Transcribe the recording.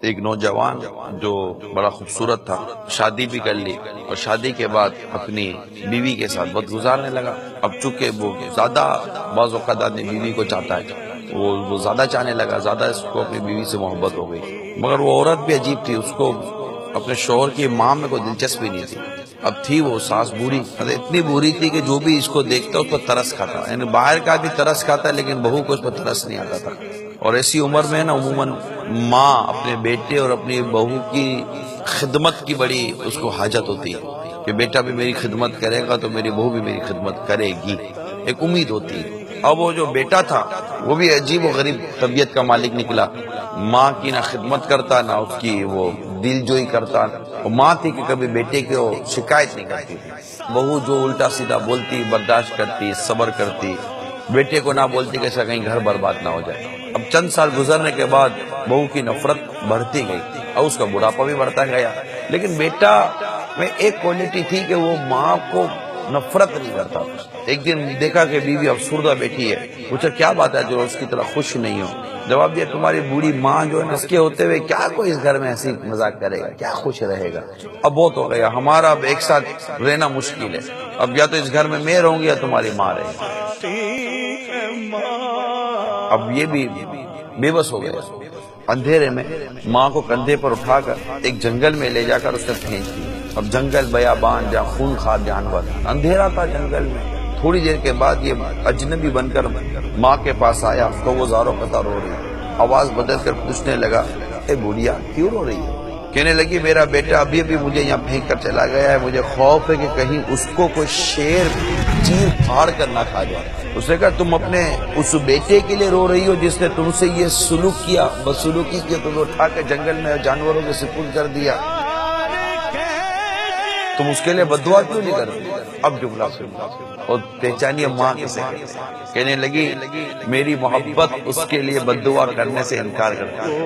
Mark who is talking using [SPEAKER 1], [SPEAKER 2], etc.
[SPEAKER 1] ایک نوجوان جو بڑا خوبصورت تھا، شادی بھی کر لی اور شادی کے بعد اپنی بیوی کے ساتھ وقت گزارنے لگا۔ اب چونکہ وہ زیادہ بعض اوقات آدمی بیوی کو چاہتا ہے، وہ زیادہ چاہنے لگا، زیادہ اس کو اپنی بیوی سے محبت ہو گئی۔ مگر وہ عورت بھی عجیب تھی، اس کو اپنے شوہر کی ماں میں کوئی دلچسپی نہیں تھی۔ اب تھی وہ ساس بوڑھی، اتنی بوڑھی تھی کہ جو بھی اس کو دیکھتا اس پر ترس کھاتا، یعنی باہر کا بھی ترس کھاتا لیکن بہو کو اس پر ترس نہیں آتا تھا۔ اور ایسی عمر میں نا عموماً ماں اپنے بیٹے اور اپنی بہو کی خدمت کی بڑی اس کو حاجت ہوتی ہے کہ بیٹا بھی میری خدمت کرے گا تو میری بہو بھی میری خدمت کرے گی، ایک امید ہوتی ہے۔ اب وہ جو بیٹا تھا وہ بھی عجیب و غریب طبیعت کا مالک نکلا، ماں کی نہ خدمت کرتا نہ اس کی وہ دل جوئی کرتا۔ وہ ماں تھی کہ کبھی بیٹے کو شکایت نہیں کرتی تھی، بہو جو الٹا سیدھا بولتی برداشت کرتی، صبر کرتی، بیٹے کو نہ بولتی کہ ایسا کہیں گھر برباد نہ ہو جائے۔ اب چند سال گزرنے کے بعد بہو کی نفرت بڑھتی گئی اور اس کا بڑھاپا بھی بڑھتا گیا، لیکن بیٹا میں ایک کوالٹی تھی کہ وہ ماں کو نفرت نہیں کرتا۔ ایک دن دیکھا کہ بیوی افسردہ بیٹھی ہے، پوچھا کیا بات ہے جو اس کی طرح خوش نہیں ہو؟ جواب دیا تمہاری بوڑھی ماں جو ہے نا، اس کے ہوتے ہوئے کیا کوئی اس گھر میں ایسی مذاق کرے گا، کیا خوش رہے گا؟ اب بہت ہو گیا، ہمارا اب ایک ساتھ رہنا مشکل ہے، اب یا تو اس گھر میں میں رہوں گی یا تمہاری ماں رہے گی۔ اب یہ بھی بے بس ہو گیا، اندھیرے میں ماں کو کندھے پر اٹھا کر ایک جنگل میں لے جا کر اس نے پھینک دی۔ اب جنگل بیابان جہاں خونخوار جانور، اندھیرا تھا جنگل میں۔ تھوڑی دیر کے بعد یہ اجنبی بن کر ماں کے پاس آیا تو وہ زاروں قطار رو رہی، آواز بدل کر پوچھنے لگا اے بوڑھیا کیوں رو رہی ہے؟ کہنے لگی میرا بیٹا ابھی ابھی مجھے یہاں پھینک کر چلا گیا ہے، مجھے خوف ہے کہ کہیں اس کو کوئی شیر چیر پھاڑ کر نہ کھا جائے۔ اس نے کہا تم اپنے اس بیٹے کے لیے رو رہی ہو جس نے تم سے یہ سلوک کیا، بدسلوکی کی، تمہیں اٹھا کے جنگل میں جانوروں کے سپرد کر دیا، تم اس کے لیے بددعا کیوں نہیں کرتی؟ اب جملہ سنو اور پہچانی ماں کسے کہتے ہیں۔ کہنے لگی میری محبت اس کے لیے بددعا کرنے سے انکار کرتا ہے۔